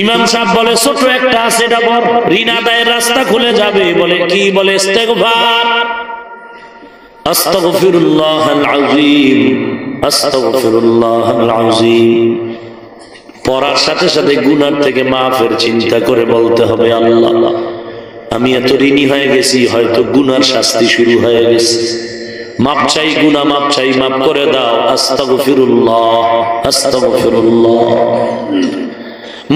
ইমাম সাহেব বলে ছোট একটা আছে, এটা বল, ঋণ আদায়ের রাস্তা খুলে যাবে। বলে কি? বলে ইস্তেগফার, আস্তাগফিরুল্লাহাল আযীম, আস্তাগফিরুল্লাহাল আযীম। পড়ার সাথে সাথে গুনাহ থেকে মাফের চিন্তা করে বলতে হবে, আল্লাহ আমি এত ঋণী হয়ে গেছি, হয়তো গুনার শাস্তি শুরু হয়ে গেছে, মাপ চাই, গুনাহ মাপ চাই, মাপ করে দাও। আস্তাগফিরুল্লাহ, আস্তাগফিরুল্লাহ।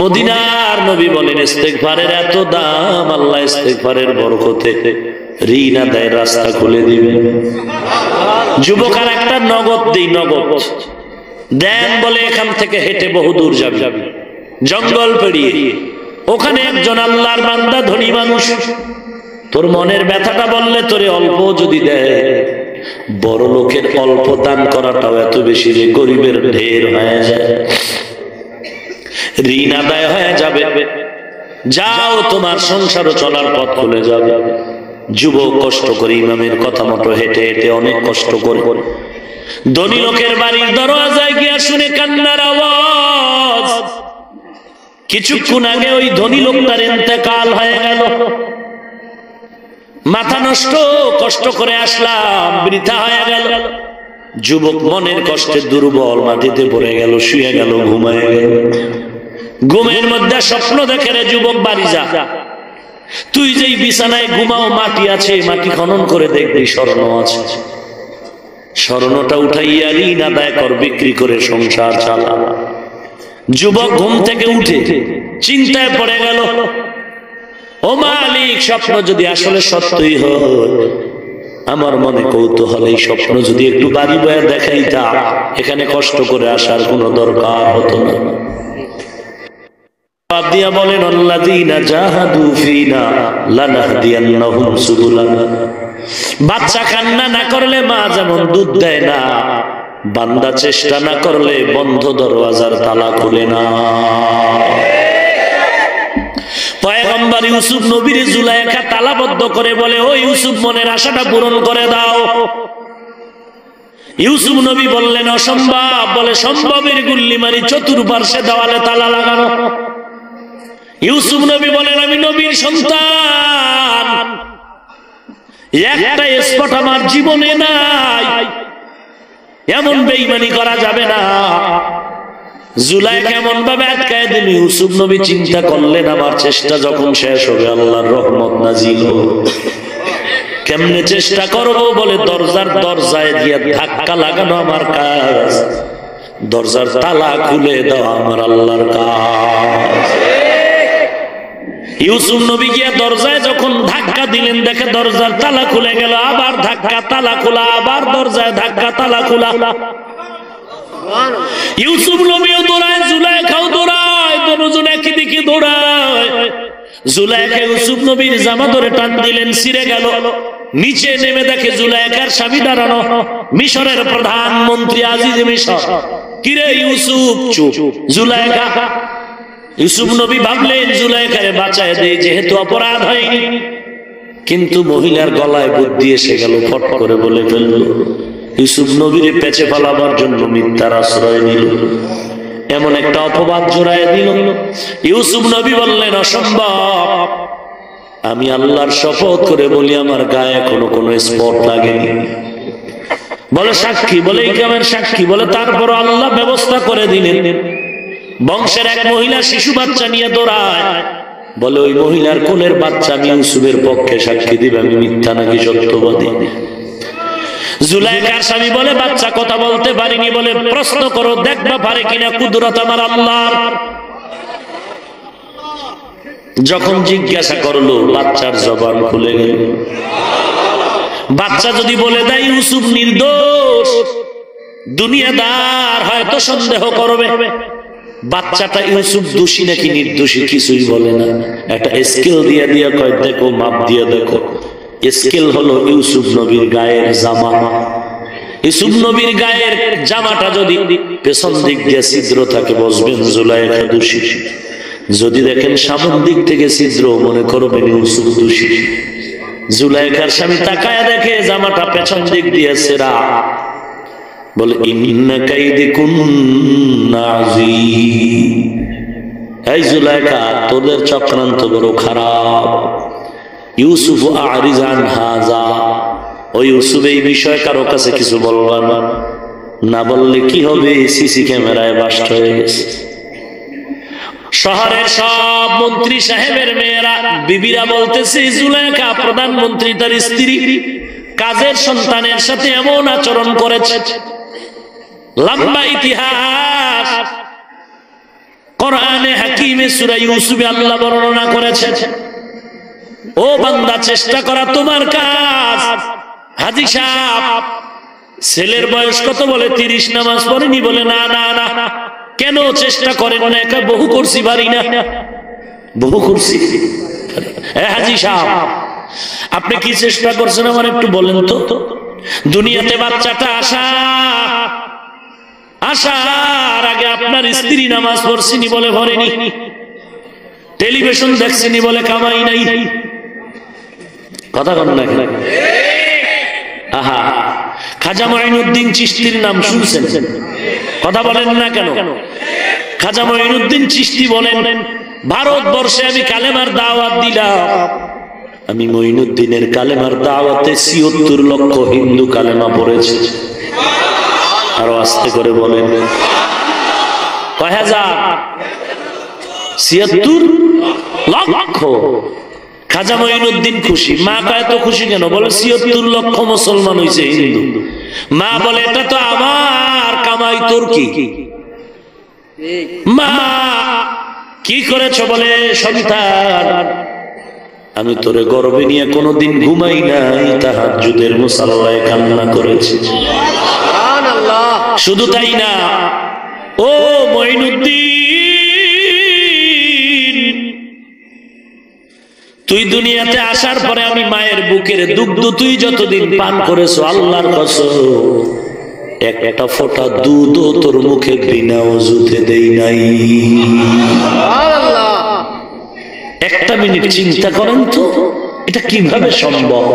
মদিনার নবী বলেন ইস্তেগফারের এত দাম, আল্লাহ ইস্তেগফারের বরকতে ঋণ আদায়ের রাস্তা খুলে দিবেন। যুবক আর একটা নগদ দেই, নগদ দেন। বলে এখান থেকে হেঁটে বহুদূর যাবি, জঙ্গল পেরিয়ে, ওখানে একজন আল্লাহর বান্দা ধনী মানুষ, তোর মনের ব্যথাটা বললে তোরে অল্প যদি দেয়, বড় লোকের অল্প দান করাটাও এত বেশি রে, গরিবের ঢের হয়ে যায়, ঋণ আদায় হয়ে যাবে, যাও তোমার সংসারও চলার পথ খুলে যাবে। যুবক কষ্ট করে ইমামের কথা মতো হেঁটে হেঁটে অনেক কষ্ট করে ধনী লোকের বাড়ির দরওয়াজায় গিয়া শুনে কান্নার আওয়াজ। কিছুক্ষণ আগে ওই ধনী লোকটার ইন্তেকাল হয়ে গেল, মাথা নষ্ট, কষ্ট করে আসলাম বৃথা হয়ে গেল। যুবক মনের কষ্টে দুর্বল, মাটিতে পড়ে গেল, শুয়ে গেল, ঘুমায় গেল। ঘুমের মধ্যে স্বপ্ন দেখে রে যুবক, বাড়ি যা, তুই যেই বিছানায় ঘুমাও মাটি আছে, মাটি খনন করে দেখবি স্বর্ণ আছে, স্বর্ণটা উঠাইয়া ঋণ আদায় কর, বিক্রি করে সংসার চালা। যুবক ঘুম থেকে উঠে চিন্তায় পড়ে গেল, ও মালিক, স্বপ্ন যদি আসলে সত্যই হয়, আমার মনে কৌতূহল, এই স্বপ্ন যদি একটু বাড়ি বয়ে দেখাইতা, এখানে কষ্ট করে আসার কোনো দরকার হতো না। দিয়া বলেন আল্লাযীনা জাহাদু ফীনা লানাহদিয়ান্নাহুম সুবুলানা। বাচ্চা কান্না না করলে মা যেমন দুধ দেয় না, বান্দা চেষ্টা না করলে বন্ধ দরওয়াজার তালা খুলে না। পয়গম্বর ইউসুফ নবীর জুলাইখা তালাবদ্ধ করে বলে, ও ইউসুফ, মনের আশাটা পূরণ করে দাও। ইউসুফ নবী বললেন অসম্ভব। বলে সম্ভবের গুল্লি মারি, চতুর্পার্শ্বে দেওয়ালে তালা লাগানো। ইউসুফ নবী বলেন আমি নবীর সন্তান, একটা স্পট আমার জীবনে নাই, এমন বেঈমানি করা যাবে না। জুলাইখা এমন ভাবে আটকায় দিল, ইউসুফ নবী চিন্তা করলেন আমার চেষ্টা যখন শেষ হবে, আল্লাহর রহমত নাজিল হবে। কেমনে চেষ্টা করব? বলে দরজায় গিয়ে ধাক্কা লাগানো আমার কাজ, দরজার তালা খুলে দেওয়া আমার আল্লাহর কাজ। ইউসুফ নবী গিয়া দরজায় যখন ধাক্কা দিলেন, দেখে দরজার তালা খুলে গেল, আবার ধাক্কা, তালা খোলা, আবার দরজায় ধাক্কা, তালা খোলা। ইউসুফ নবীও দৌড়ায়, জুলাইখাও দৌড়ায়, দুজন একই দিকে দৌড়ায়। জুলাইখা ইউসুফ নবীর জামা ধরে টান দিলেন, ছিঁড়ে গেল। নিচে নেমে দেখে জুলাইখার স্বামী দাঁড়ানো, মিশরের প্রধানমন্ত্রী আজিজ মিশর। কিরে ইউসুফ? চুপ। জুলাইখা। ইউসুফ নবী ভাবলেন জুলাইখারে বাঁচায় দেয়, যেহেতু অপরাধ হয়নি। কিন্তু মহিলার গলায় বুদ্ধি এসে গেল, ফট করে বলে ফেলল। ইউসুফ নবীর পেঁচে ফেলাবার জন্য মিথ্যার আশ্রয় নিল, এমন একটা অপবাদ জোড়ায় দিল। ইউসুফ নবী বললেন অসম্ভব, আমি আল্লাহর শপথ করে বলি আমার গায়ে এখনো কোনো স্পট লাগেনি। বলে সাক্ষী? বলে এই গ্রামের সাক্ষী। বলে তারপর আল্লাহ ব্যবস্থা করে দিলেন। বংশের এক মহিলা শিশু বাচ্চা নিয়ে দৌড়ায়, বলে ওই মহিলার কোলের বাচ্চা আমি ইউসুফের পক্ষে সাক্ষী দিবে আমি মিথ্যা নাকি সত্যবাদী। জুলাইখার স্বামী বলে বাচ্চা কথা বলতে পারিনি। বলে প্রশ্ন করো, দেখবা পারে কিনা কুদরত আমার আল্লাহর। যখন জিজ্ঞাসা করলো, বাচ্চার জবান খুলে গেল। বাচ্চা যদি বলে দেয় ইউসুফ নির্দোষ, দুনিয়াদার হয়তো সন্দেহ করবে। বাচ্চাটা ইউসুফ দোষী নাকি নির্দোষী কিছুই বলে না। একটা স্কেল দিয়ে দিয়ে কয়, দেখো, মাপ দিয়ে দেখো। স্কেল হলো ইউসুফ নবীর গায়ের জামা। ইউসুফ নবীর গায়ের জামাটা যদি পেছন দিক দিয়ে ছিদ্র থাকে, বসবেন জুলাইখা দোষী। যদি দেখেন সামন দিক থেকে ছিদ্র, মনে করবেন ইউসুফ দোষী। জুলাইখার স্বামী তাকায় দেখে জামাটা পেছন দিক দিয়ে ছেঁড়া। বলে ইন্না কাইদিকুন্না আযীম, এই জুলাইখা, তোদের চক্রান্ত বড় খারাপ। ইউসুফ আরিজান হাজা, ওই ইউসুফ এই বিষয়ে কারো কাছে কিছু বলবা না, না বললে কি হবে? সিসি ক্যামেরায় বাস্ট হয়ে গেছে। শহরের সব মন্ত্রী সাহেবের মেয়েরা, বিবিরা বলতেছে জুলাইখা প্রধানমন্ত্রী তার স্ত্রী কাজের সন্তানের সাথে এমন আচরণ করেছে। লম্বা ইতিহাস কোরআনে হাকিমে সূরা ইউসুফে আল্লাহ বর্ণনা করেছেন। ও বান্দা, চেষ্টা করা তোমার কাজ। হাজী সাহেব, ছেলের বয়স কত? বলে 30। নামাজ পড়েনি? বলে না না না। কেন চেষ্টা করেন না? একা বহু করছি, পারি না। বহু করছি। হাজী সাহেব, আপনি কি চেষ্টা করছেন আমার একটু বলেন তো। দুনিয়াতে বাচ্চাটা আসার আগে আপনার স্ত্রী নামাজ পড়ছিনি? বলে পড়েনি। টেলিভিশন দেখছিনি? বলে কামাই নাই। কথা বল না। আহা, খাজা মঈনুদ্দিন চিশতির নাম শুনছেন? কথা বলেন না কেন? খাজা মঈনুদ্দিন চিশতি বলেন, ভারতবর্ষে আমি কালেমার দাওয়াত দিলাম। আমি মঈনুদ্দিনের কালেমার দাওয়াতে ৭৬ লক্ষ হিন্দু কালেমা পড়েছে। আরো আস্তে করে বলেন, কয় হাজার? ৭৬ লক্ষ। খাজা মঈনুদ্দিন খুশি। মা কয় তো খুশি কেন? বলে ৭৬ লক্ষ মুসলমান হয়েছে হিন্দু। মা বলে এটা তো আমার কামাই, তোর কি? মা কি করেছ? বলে সন্তান, আমি তোরে গর্বে নিয়ে কোনোদিন ঘুমাই নাই, তাহাজ্জুদের মুসাল্লায় কান্না করেছি। শুধু তাই না, ও মঈনুদ্দিন, তুই দুনিয়াতে আসার পরে আমি মায়ের বুকের দুগ্ধ তুই যতদিন পান করেছো, আল্লাহর কসম একটা ফোঁটা দুধও তোর মুখে বিনা ওযুতে দেই নাই। একটা মিনিট চিন্তা করেন তো, এটা কিভাবে সম্ভব?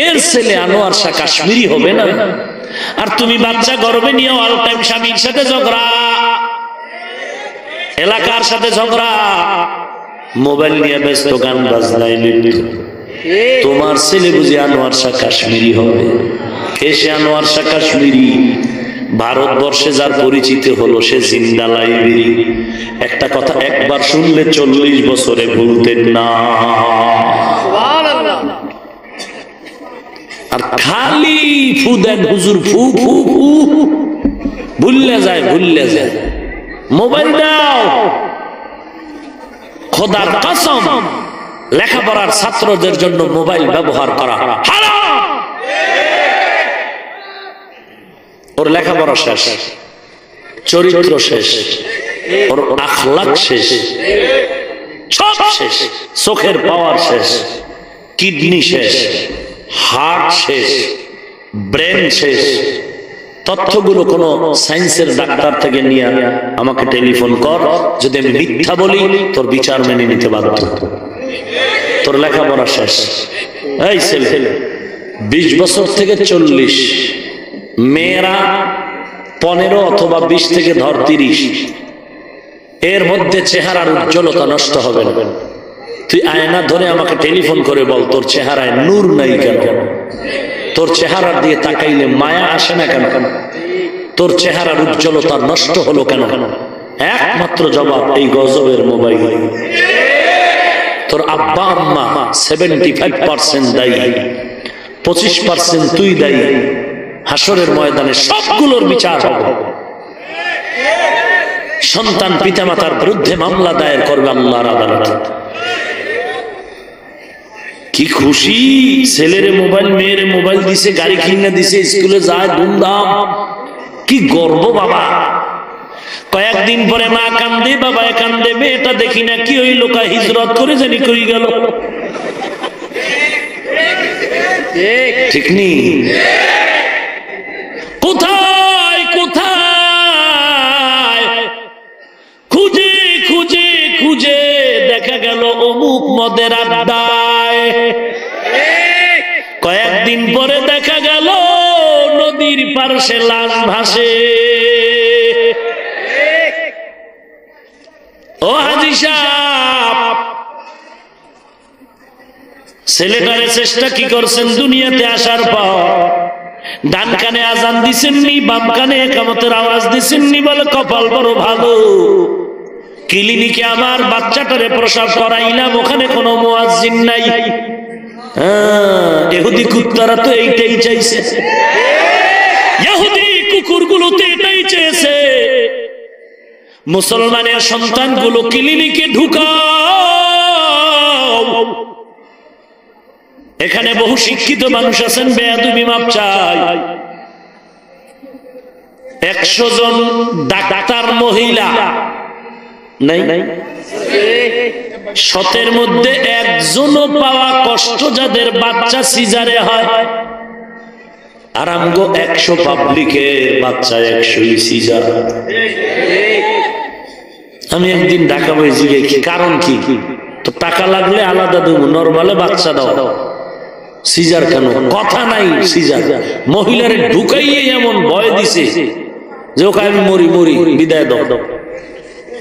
এর ছেলে আনোয়ার শাহ কাশ্মীরি হবে না? আর তুমি বাচ্চা গর্ভে নিয়ে অল টাইম স্বামীর সাথে ঝগড়া, এলাকার সাথে ঝগড়া, মোবাইল নিয়ে ব্যস্ত, গান বাজনায় লিপ্ত। তোমার ছেলে বুঝি আনোয়ার শাহ কাশ্মীরি হবে? এসে আনোয়ার শাহ কাশ্মীরি ভারতবর্ষে যার পরিচিত হলো, সে জিন্দা লাইব্রেরি। একটা কথা একবার শুনলে 40 বছরে ভুলতেন না। আর খালি ফু দেন হুজুর, ফু ফু ফু, ভুললে যায়, ভুললে যায়। মোবাইল দাও। খোদার কসম, লেখাপড়ার ছাত্রদের জন্য মোবাইল ব্যবহার করা হারাম। ওর লেখাপড়া শেষ, চরিত্র শেষ, ওর আখলাক শেষ, সব শেষ। চোখের পাওয়ার শেষ, কিডনি শেষ, হার্ট শেষ, ব্রেন শেষ। তথ্যগুলো কোন সায়েন্সের ডাক্তার থেকে নিয়ে আমাকে টেলিফোন কর, যদি আমি মিথ্যা বলি তোর বিচার মেনে নিতে বাধ্য। তোর লেখাপড়া শেষ। এই ছেলে 20 বছর থেকে 40, মেয়েরা 15 অথবা 20 থেকে ধর 30, এর মধ্যে চেহারার উজ্জ্বলতা নষ্ট হবে না। তুই আয়না ধরে আমাকে টেলিফোন করে বল, তোর চেহারায় নূর নাই কেন? তোর চেহারার দিয়ে তাকাইলে মায়া আসে না কেন? তোর চেহারার উজ্জ্বলতা নষ্ট হলো কেন? একমাত্র জবাব এই গজবের মোবাইল। তোর আব্বা আম্মা 75% দায়ী, 25% তুই দায়ী। হাসরের ময়দানে সবগুলোর বিচার হবে। সন্তান পিতামাতার বিরুদ্ধে মামলা দায়ের করবে আল্লাহর আদালতে। কি খুশি! ছেলেরে মোবাইল, মেয়েরে মোবাইল দিছে, গাড়ি কিনে দিছে, স্কুলে যায় ধুমধাম। কি গর্ব বাবা! কয়েকদিন পরে মা কান্দে, বাবা কান্দে, মেয়েটা দেখি না কি হইল, হিজরত করে জানি কই গেল। ঠিক নেই? কোথায় কোথায় খুঁজে খুঁজে খুঁজে দেখা গেল অমুক মদের আড্ডায়। কয়েকদিন পরে দেখা গেল নদীর পাশে লাশ ভাসে। ও হাজী সাহেব, ছেলেটারে চেষ্টা কি করছেন দুনিয়াতে আসার পর? ডান কানে আজান দিছেননি, বাম কানে ইকামতের আওয়াজ দিছেননি, বলে কপাল বড় ভালো, ক্লিনিকে আমার বাচ্চাটারে প্রসব করাইলাম, ওখানে কোনো মুয়াজ্জিন নাই। ইহুদি কুত্তারা তো এইটাই চাইছে, ইহুদি কুকুরগুলো তো এটাই চেয়েছে, মুসলমানের সন্তানগুলো ক্লিনিকে ঢুকাও। এখানে বহু শিক্ষিত মানুষ আছেন, বেয়াদবি মাপ চাই। 100 জন ডাক্তার মহিলা নাই, 100 মধ্যে একজনও পাওয়া কষ্ট যাদের বাচ্চা সিজারে হয়। আর আমগো 100 পাবলিকের বাচ্চা 100ই সিজার। আমি একদিন ঢাকা বইছি, কারণ কি? তো টাকা লাগলে আলাদা দেবো, নরমালে বাচ্চা দাও, সিজার কেন? কথা নাই সিজার। মহিলারে ঢুকাইয়ে এমন ভয় দিছে যে ওকে আমি মরি মরি, বিদায় দাও।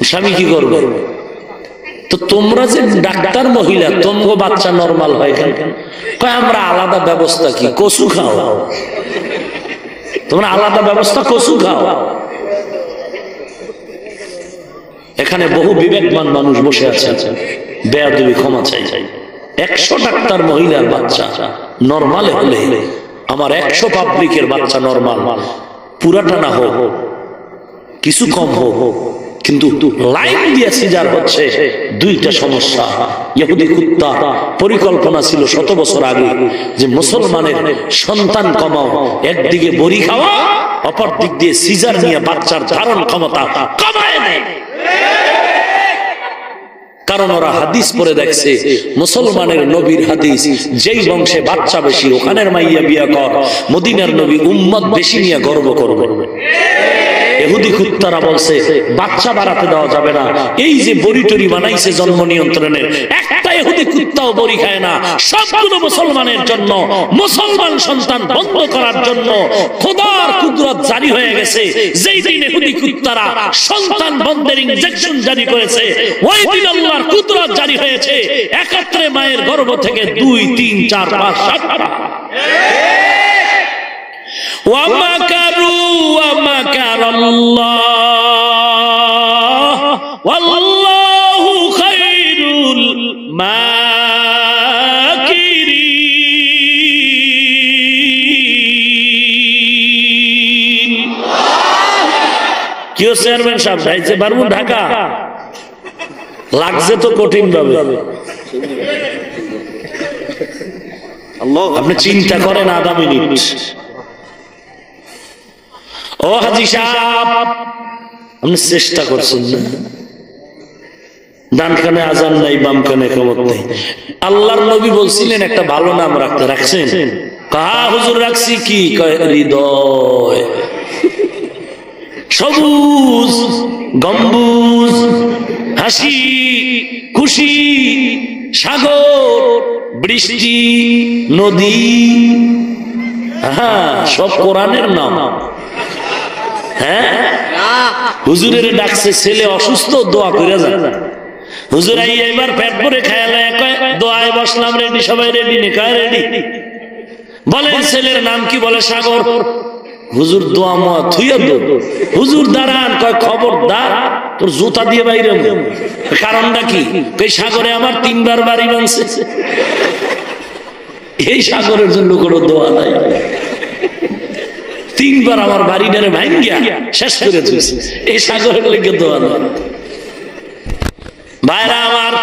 স্বামী কি করবে? তো তোমরা যে ডাক্তার মহিলা, তোমগো বাচ্চা নরমাল হয় কেন? আমরা আলাদা ব্যবস্থা কি, কচু খাও, তোমরা আলাদা ব্যবস্থা কচু খাও। এখানে বহু বিবেকবান মানুষ বসে আছে, বেয়াদবি ক্ষমা চাই। 100 ডাক্তার মহিলার বাচ্চা নরমালে হলে আমার 100 পাবলিকের বাচ্চা নরমাল, পুরাটা না হোক, কিছু কম হোক, কিন্তু লাইন দিয়ে সিজার হচ্ছে। দুইটা সমস্যা। ইহুদি কুত্তা পরিকল্পনা ছিল 100 বছর আগে যে মুসলমানের সন্তান কমাও, একদিকে বড়ি খাওয়া, অপর দিক দিয়ে সিজার নিয়ে বাচ্চার ধারণ ক্ষমতা কমায় নেয়। কারণ ওরা হাদিস পড়ে দেখছে, মুসলমানের নবীর হাদিস, যেই বংশে বাচ্চা বেশি ওখানের মাইয়া বিয়া কর, মদিনার নবী উম্মত বেশি নিয়ে গর্ব করবে। ইহুদি কুত্তারা বলছে বাচ্চা বাড়াতে দেওয়া যাবে না। এই যে বড়ি টড়ি বানাইছে জন্ম নিয়ন্ত্রণের, একটা ইহুদি কুত্তাও বড়ি খায় না। সবগুলো মুসলমানের জন্য, মুসলমান সন্তান বন্ধ করার জন্য খোদার কুদরত জারি হয়ে গেছে। যেই দিন ইহুদি কুত্তারা সন্তান বন্ধের ইনজেকশন জারি করেছে, ওই দিন আল্লাহর কুদরত জারি হয়েছে। একাত্রে মায়ের গর্ভ থেকে 2, 3, 4, 5, 7টা। وَمَكَرُوا وَمَكَرَ اللَّهُ وَاللَّهُ خَيْرُ الْمَاكِرِينَ। কিও চেয়ারম্যান সাহেব যাইতে পারবো ঢাকা? লাগছে তো কঠিন ভাবে। আপনি চিন্তা করেন আধা মিনিট। ও হাজী সাহেব, আপনি চেষ্টা করছেন না? ডান কানে আজান নাই, বাম কানে ইকামত নাই। আল্লাহর নবী বলছিলেন একটা ভালো নাম রাখতে, রাখছেন? কাহা হুজুর রাখছি কি? হৃদয়। সবুজ গম্বুজ, হাসি খুশি, সাগর, বৃষ্টি, নদী, হ্যাঁ সব কোরআনের নাম। হ্যাঁ, হুজুরের ডাকছে, ছেলে অসুস্থ, দোয়া করে যান। হুজুর আই এবার পেট ভরে খেয়ালে দোয়ায় বসলাম, রেডি, সবাই রেডি, নিকায় রেডি। বলে ছেলের নাম কি? বলে সাগর। হুজুর দোয়া মোয়া থুইয়া দো। হুজুর দাঁড়ান, কয় খবরদার তোর জুতা দিয়ে বাইরে। কারণটা কি? এই সাগরে আমার 3 বার বাড়ি ভাঙছে, এই সাগরের জন্য কোনো দোয়া নাই। 3 বার আমার বাড়িটারে ভাঙ্গিয়া শেষ করে দিয়েছে, এই সাগরের লেগে দোয়া নাই। ভাইরা আমার,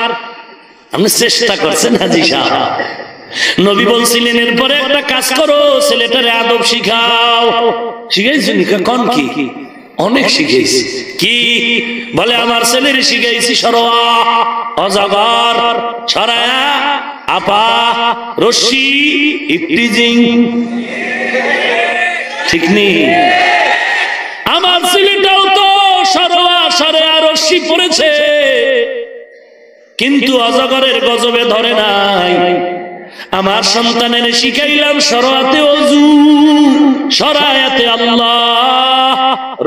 আপনি চেষ্টা করছেন হাজী সাহেব। নবী বলছিলেন এরপরে একটা কাজ করো, ছেলেটারে আদব শিখাও। শিখাইছি কোন কি? অনেক শিখাইছি। কি? বলে আমার ছেলের শিখাইছি সরোয়া, অজগর, ছড়ায়া, আপা, রশ্মি, ইফটিজিং। ঠিক নেই? আমার ছেলেটাও তো সরোয়া, সরেয়া, রশ্মি পড়েছে, কিন্তু অজগরের গজবে ধরে নাই। আমার সন্তানের শিখাইলাম সরাতে অজু, সরায়াতে আল্লাহ,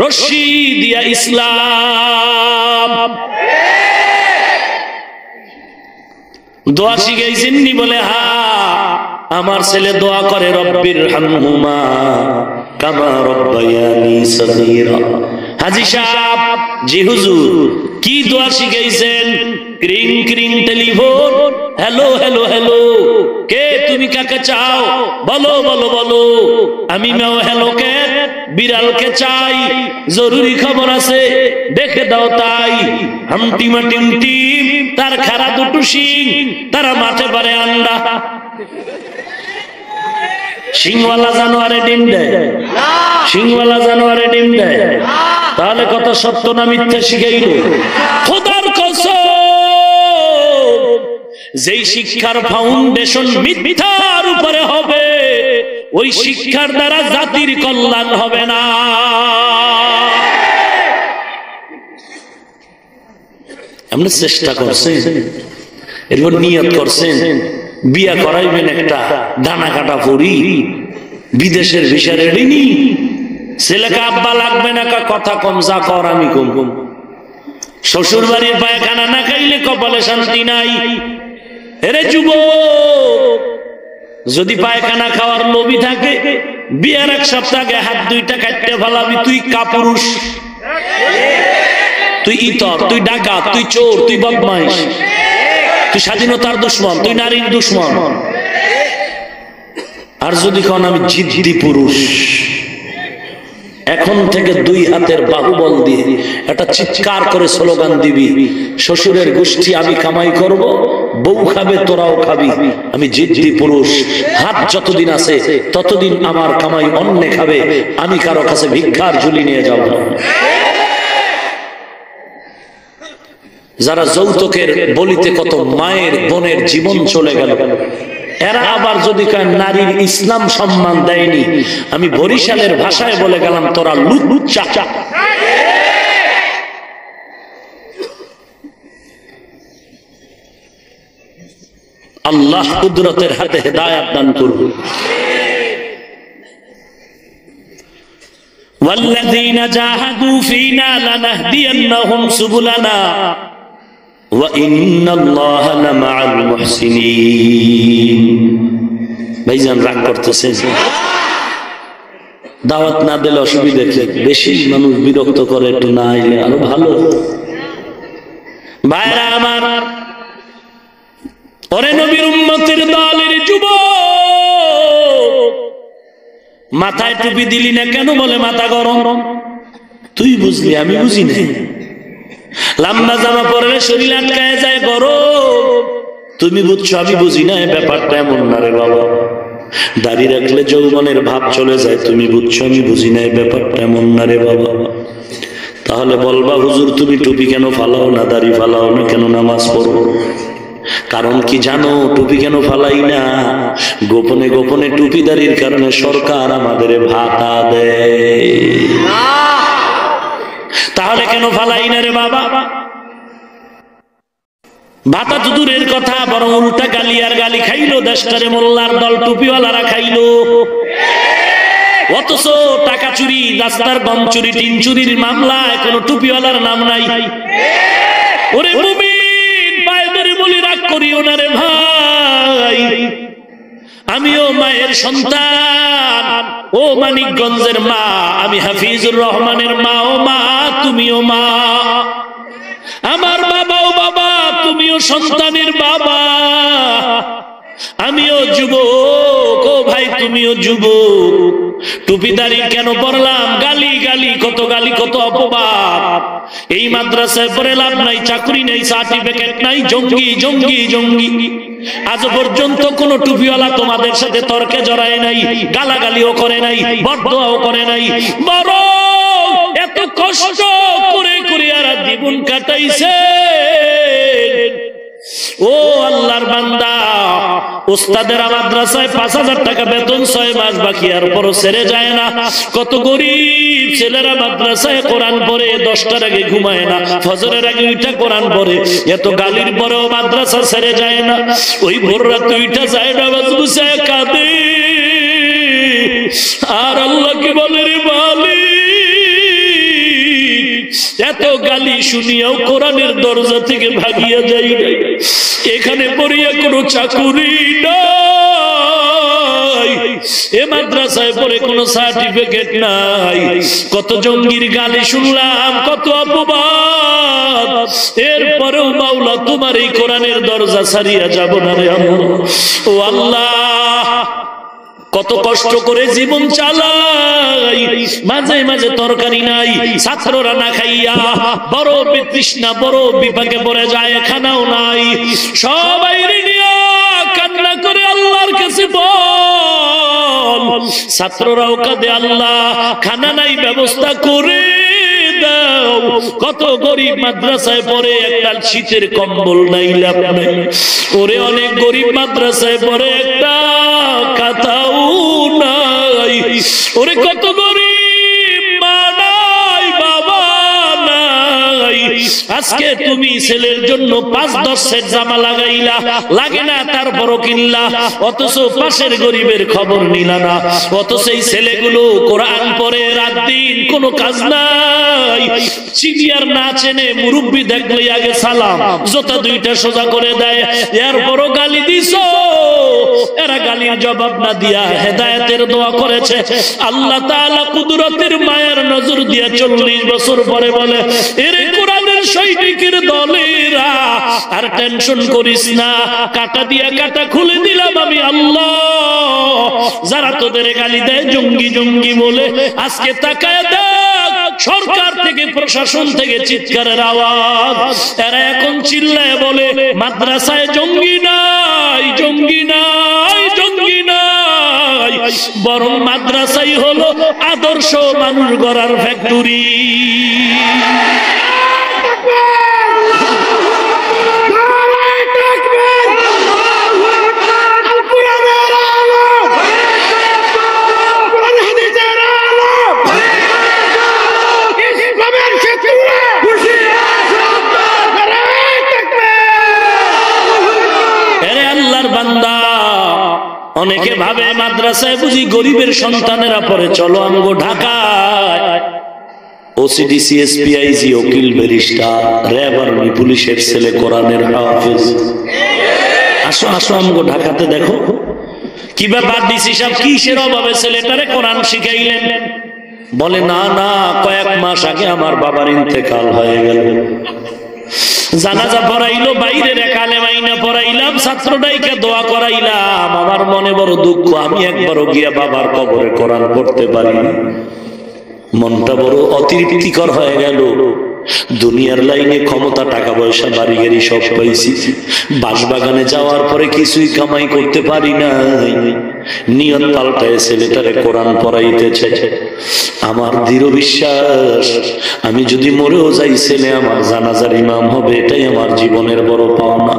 রশি দিয়া ইসলাম। দোয়া শিখাইছেন নি? বলে হ্যাঁ, আমার ছেলে দোয়া করে রব্বির হামহুমা কামা রব্বায়ানি সগীরা। হাজী সাহেব, জি হুজুর, কি দোয়া শিখাইছেন? ক্রিং ক্রিং টেলিফোন, হ্যালো হ্যালো হ্যালো, কে তুমি, কাকে চাও? বলো বলো বলো। আমি মেও হ্যালো কে বিড়ালকে চাই, জরুরি খবর আছে, দেখে দাও তাই। হামটিমা টিম টিম, তার খারা দুটো শিং, তারা মাঠে পারে আন্ডা। সিংওয়ালা জানোয়ারে ডিম দেয়? সিংওয়ালা জানোয়ারে ডিম দেয়? তাহলে কথা সত্য না মিথ্যা শিখাইল? খোদার কসম, যেই শিক্ষার ফাউন্ডেশন মিথ্যার উপরে হবে, ওই শিক্ষার দ্বারা জাতির কল্যাণ হবে না। আপনি চেষ্টা করছেন, এরপর নিয়ত করছেন বিয়া করাইবেন একটা ডানা কাটা পড়ি, বিদেশের ভিসা রেডি নি, ছেলেকে আব্বা লাগবে না, কথা কম, যা কর আমি কম। শ্বশুর বাড়ির পায়খানা না খাইলে কপালে শান্তি নাই। এরে যুবক, যদি পায়খানা খাওয়ার লোভী থাকে, বিয়ার এক সপ্তাহ আগে হাত দুইটা কাটতে ফেলাবি। তুই কাপুরুষ, তুই ইতর, তুই ডাকাত, তুই চোর, তুই বদমাইশ, তুই স্বাধীনতার দুশ্মন, তুই নারীর দুশ্মন। আর যদি কোন আমি জিদ্দি পুরুষ, এখন থেকে দুই হাতের বাহুবল দিয়ে একটা চিৎকার করে স্লোগান দিবি, শ্বশুরের গোষ্ঠী আমি কামাই করব, বউ খাবে, তোরাও খাবি। আমি জিদ্দি পুরুষ, হাত যতদিন আছে ততদিন আমার কামাই অন্যে খাবে, আমি কারো কাছে ভিক্ষার ঝুলি নিয়ে যাব না। যারা যৌতুকের বলিতে কত মায়ের বোনের জীবন চলে গেল, এরা আবার যদি নারীর ইসলাম সম্মান দেয়নি, আমি বরিশালের ভাষায় বলে গেলাম, তোরা লুচ্চা। আল্লাহ কুদরতের হাতে হেদায়েত দান করুন। ওয়াল্লাযীনা জাহাদু ফীনা লানাহদিয়ান্নাহুম সুবুলানা ওয়া ইন্নাল্লাহা লামাআল মুহসিনিন। ভাইজান রাগ করতেছে, দাওয়াত না দিলে অসুবিধা কি? বেশি মানুষ বিরক্ত করে, একটু না আইলে আরো ভালো। ভাইরা আমার, ওরে নবীর উম্মতের দলের যুবক, মাথায় টুপি দিলি না কেন? বলে মাথা গরম। তুই বুঝলি, আমি বুঝি না। লম্বা জামা পরলে শরীর আটকায় যায় গরম, তুমি বুঝছো, আমি বুঝি না। ব্যাপারটা এমন না রে বাবা। দাড়ি রাখলে যৌবনের ভাব চলে যায়, তুমি বুঝছো, আমি বুঝি না। ব্যাপারটা এমন না রে বাবা। তাহলে বলবা, হুজুর তুমি টুপি কেন ফালাও না, দাড়ি ফালাও না কেন, নামাজ পড়ো? কারণ কি জানো টুপি কেন ফালাই না? গোপনে গোপনে টুপি দাড়ির কারণে সরকার আমাদের ভাতা দেয়। তাহলে কেন ফালাই না রে বাবা? ভাতা তো দূরের কথা, বরং উল্টা গালি আর গালি খাইলো। দেশটারে মোল্লার দল টুপিওয়ালারা খাইলো। অথচ টাকা চুরি, রাস্তার গম চুরি, টিন চুরির মামলায় কোনো টুপিওয়ালার নাম নাই। ওরে মুমিন, পায়ে ধরে বলি, রাগ করিও না রে ভাই। আমিও মায়ের সন্তান, ও মানিকগঞ্জের মা, আমি হাফিজুর রহমানের মা। ও মা, তুমিও মা। আমার বাবাও বাবা, তুমিও সন্তানের বাবা। আমিও যুবক, ও ভাই তুমিও যুবক। টুপিদারি কেন পড়লাম? গালি গালি, কত গালি, কত অপবাদ। এই মাদ্রাসায় পড়ে লাভ নাই, চাকরি নেই, সার্টিফিকেট নাই, জঙ্গি জঙ্গি জঙ্গি। আজ পর্যন্ত কোন টুপিওয়ালা তোমাদের সাথে তর্কে জড়ায় নাই, গালাগালিও করে নাই, বদদোয়াও করে নাই। বরং এত কষ্ট করে করে আর জীবন কাটাইছে। ও আল্লাহর বান্দা, উস্তাদের মাদ্রাসায় ৫,০০০ টাকা বেতন, ৬ মাস বাকি, আর পরও ছেড়ে যায় না। কত গরিব ছেলেরা মাদ্রাসায় কোরআন পড়ে, 10টার আগে ঘুমায় না, ফজরের আগে উঠা কোরআন পড়ে। এত গালির পরেও মাদ্রাসা ছেড়ে যায় না। ওই ভোর রাতে উঠা যায় নামাজ গুছায় কাঁদে, আর আল্লাহকে বলে, রে মালিক এত গালি শুনিয়াও কোরআনের দরজা থেকে ভাগিয়া যাই নাই। এখানে পড়িয়া কোনো চাকুরি নাই, এ মাদ্রাসায় পড়ে কোনো সার্টিফিকেট নাই। কত জঙ্গির গালি শুনলাম, কত অপবাদ, এরপরেও মাওলা তোমার এই কোরআনের দরজা ছাড়িয়া যাব না রে আল্লাহ। ও আল্লাহ, কত কষ্ট করে জীবন চালাই, মাঝে মাঝে তরকারি নাই, ছাত্ররা না খাইয়া বড় বিতৃষ্ণা, বড় বিপাকে পড়ে যায়, খানাও নাই। সবাই নিয়ে কান্না করে আল্লাহর কাছে বল, ছাত্ররাও কাঁদে, আল্লাহ খানা নাই, ব্যবস্থা করে দাও। কত গরিব মাদ্রাসায় পড়ে, একটা শীতের কম্বল নাই, লাভ নাই। ওরে অনেক গরিব মাদ্রাসায় পড়ে, একটা খাতাও নাই। ওরে কত গরিব, মা নাই, বাবা নাই। আজকে তুমি ছেলের জন্য 5-10 সেট জামা লাগাইলা, লাগে না তারপরও কিনলা, অথচ পাশের গরিবের খবর নিলা না। অথচ এই ছেলেগুলো কোরআন পড়ে রাত দিন, কোনো কাজ নাই। চিনিয়ার না চেনে মুরব্বি দেখলে আগে সালাম, জোতা 2টা সোজা করে দেয়, এরপরও গালি দিছো। এরা গালির জবাব না দিয়া হেদায়েতের দোয়া করেছে। আল্লাহ তাআলা কুদরতের মায়ের নজর দিয়া 40 বছর পরে বলে, এরে কোরআনের সৈনিকের দলেরা, আর টেনশন করিস না, কাটা দিয়া কাটা খুলে দিলাম আমি আল্লাহ। যারা তোদের গালি দেয় জঙ্গি জঙ্গি বলে, আজকে তাকায় দেখ, সরকার থেকে প্রশাসন থেকে চিৎকারের আওয়াজ। এরা এখন চিল্লায় বলে মাদ্রাসায় জঙ্গি নাই, জঙ্গি নাই, জঙ্গি নাই। বরং মাদ্রাসাই হলো আদর্শ মানুষ গড়ার ফ্যাক্টরি। অনেকে ভাবে মাদ্রাসায় বুঝি গরিবের সন্তানেরা পড়ে, চলো আমগো ঢাকায় ওসিডি, সিএসপি, আইজি, উকিল, ব্যারিস্টার, র্যাব, আর্মি, পুলিশের ছেলে কোরআনের হাফেজ। আসো আসো আমগো ঢাকাতে দেখো কি ব্যাপার। ডিসি সাহেব কিসের অভাবে ছেলেটারে কোরআন শিখাইলেন? বলে না না, কয়েক মাস আগে আমার বাবার ইন্তেকাল হয়ে গেল। জানাজা পড়াইলো, বাইরের এক আলেম আইনা পড়াইলাম, ছাত্রটাইকে দোয়া করাইলাম। আমার মনে বড় দুঃখ, আমি একবারও গিয়া বাবার কবরে কোরআন পড়তে পারি। মনটা বড় অতৃপ্তিকর হয়ে গেল। দুনিয়ার লাইনে ক্ষমতা, টাকা পয়সা, বাড়ি গাড়ি সব পাইছি, বাসবাগানে যাওয়ার পরে কিছুই কামাই করতে পারি না। নিয়ত পাল্টায় ছেলেটারে কোরআন পড়াইতেছে। আমার দৃঢ় বিশ্বাস, আমি যদি মরেও যাই, ছেলে আমার জানাজার ইমাম হবে, এটাই আমার জীবনের বড় পাওনা।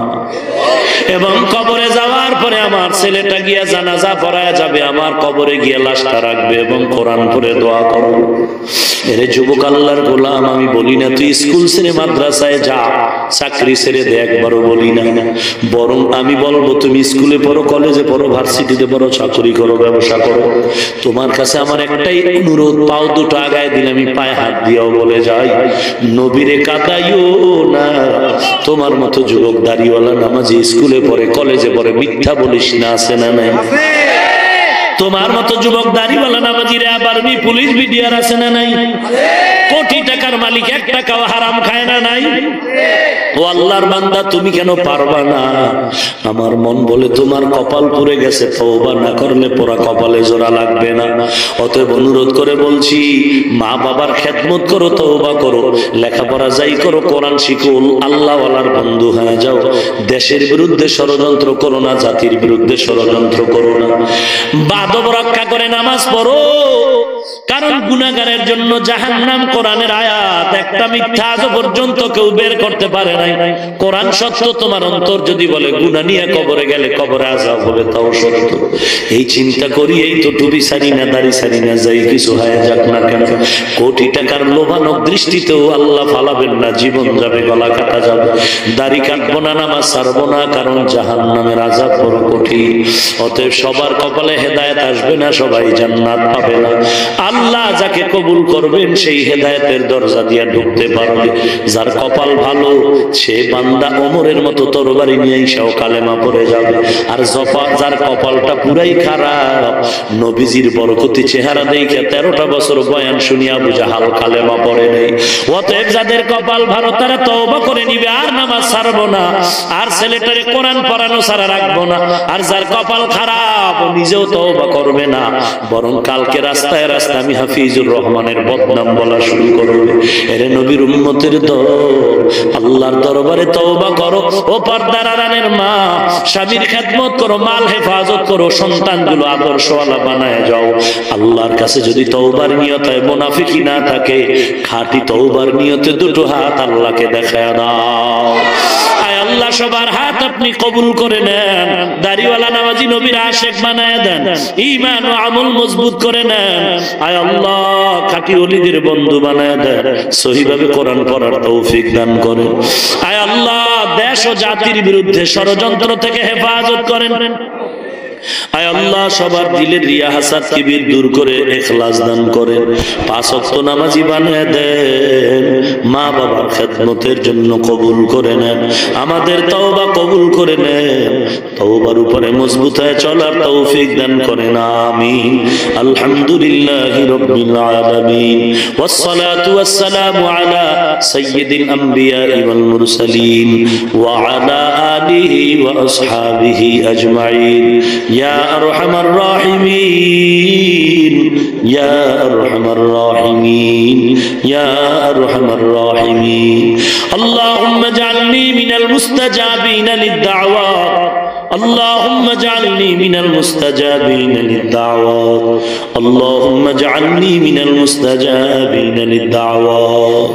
এবং কবরে যাওয়ার পরে আমার ছেলেটা গিয়া জানাজা পড়ায় যাবে, আমার কবরে গিয়া লাশটা রাখবে এবং কোরআন পড়ে দোয়া করবে। এরে যুবক, আল্লাহর গোলাম, আমি বলি না তুই স্কুল ছেড়ে মাদ্রাসায় যা, চাকরি ছেড়ে দে, একবারও বলি না। বরং আমি বলবো তুমি স্কুলে পড়ো, কলেজে পড়ো, ভার্সিটিতে পড়ো, চাকরি করো, ব্যবসা করো। তোমার কাছে আমার একটাই অনুরোধ, পাও দুটো আগায় দিলে আমি পায়ে হাত দিয়েও বলে যাই, নবীরে কাঁদাইও না। তোমার মতো যুবক দাড়িওয়ালা নামাজি স্কুলে পড়ে, কলেজে পড়ে, মিথ্যা বলিস না, আছে না নাই? তোমার মতো যুবক দাড়িওয়ালা নামাজি র্যাব, আর্মি, পুলিশ, বিডিআর আছে না নাই? কোটি টাকার মালিক 1 টাকাও হারাম খায় না নাই? ও আল্লাহর বান্দা, তুমি কেন পারবা না? আমার মন বলে তোমার কপাল পুড়ে গেছে, তওবা না করলে পোড়া কপালে জোড়া লাগবে না। অতএব অনুরোধ করে বলছি, মা বাবার খেদমত করো, তওবা করো, লেখাপড়া যাই করো, কোরআন শিখো, আল্লাহওয়ালার বন্ধু হয়ে যাও। দেশের বিরুদ্ধে ষড়যন্ত্র করো না, জাতির বিরুদ্ধে ষড়যন্ত্র করো না। আদব রক্ষা করে নামাজ পড়ো, কারণ গুনাহগারের জন্য জাহান্নাম। কোরআনের আয়াত একটা মিথ্যা আজ পর্যন্ত কেউ বের করতে পারে নাই। কোরআন সত্য, তোমার অন্তর যদি বলে গুনাহ নিয়ে কবরে গেলে কবরে আযাব হবে, তাও সত্য। এই চিন্তা করি, এই তো টুপি সারি না, দাড়ি সারি না, যাই কিছু হয়ে যাক না কেন, কোটি টাকার লোভানক দৃষ্টিতেও আল্লাহ ফালাবেন না, জীবন যাবে, গলা কাটা যাবে। দাড়ি কাটবো না, নামাজ ছাড়বো না, কারণ জাহান্নামের আযাব বড় কঠিন। অতএব সবার কপালে হেদায়েত আসবে না, সবাই জান্নাত পাবে না। আল্লাহ যাকে কবুল করবেন সেই হেদায়েতের দরজা দিয়ে ঢুকতে পারবে। যার কপাল ভালো সে বান্দা ওমরের মতো তরবারি নিয়ে এসেও কালেমা পড়ে যাবে। আর যার কপালটা পুরাই খারাপ, নবীজির বরকতি চেহারা দেখে 13টা বছর বয়ান শুনিয়া আবু জাহাল কালেমা পড়ে নেই। অতএব যাদের কপাল ভালো তারা তওবা করে নিবে, আর নামাজ ছাড়বো না, আর ছেলেটারে কোরআন পড়ানো ছাড়া রাখবো না। আর যার কপাল খারাপ ও নিজেও তওবা করবে না, বরং কালকে রাস্তায় রাস্তায় আমি হাফিজুর রহমানের বদনাম বলা শুরু করবে। এরে নবীর উম্মতের দল, আল্লাহর দরবারে তওবা করো। ও পর্দার আড়ালের মা, স্বামীর খেদমত করো, মাল হেফাজত করো, সন্তানগুলো আদর্শওয়ালা বানায় যাও। আল্লাহর কাছে যদি তওবার নিয়তে মুনাফিকি না থাকে, খাঁটি তওবার নিয়তে দুটো হাত আল্লাহকে দেখায় দাও। আয় আল্লাহ সবার হাত আপনি কবুল করে নেন, দাড়িওয়ালা নামাজি নবীর আশিক বানায় দেন, ঈমান ও আমল মজবুত করে নেন। আয় আল্লাহ খাঁটি ওলিদের বন্ধু বানায় দেন, সহিভাবে কোরআন পড়ার তৌফিক দান করেন। আয় আল্লাহ দেশ ও জাতির বিরুদ্ধে ষড়যন্ত্র থেকে হেফাজত করেন। আয় আল্লাহ সবার দিলের রিয়া হাসাদ কিবির দূর করে ইখলাস দান করেন। 5 ওয়াক্ত নামাজি বানিয়ে দেন, মা বাবার খেদমতের জন্য কবুল করে নেন। আমাদের তওবা কবুল করে নেন, তওবার উপরে মজবুত হয়ে চলার তৌফিক দান করেন। আমিন। আলহামদুলিল্লাহি রাব্বিল আলামিন, ওয়াসসালাতু ওয়াসসালামু আলা সাইয়্যিদিল আমবিয়া ওয়াল মুরসালিন ওয়া আলা আলিহি ওয়া আসহাবিহি আজমাইন। يا أرحم الراحمين يا أرحم الراحمين يا أرحم الراحمين اللهم اجعلني من المستجابين للدعوات اللهم اجعلني من المستجابين للدعوات اللهم اجعلني من المستجابين للدعوات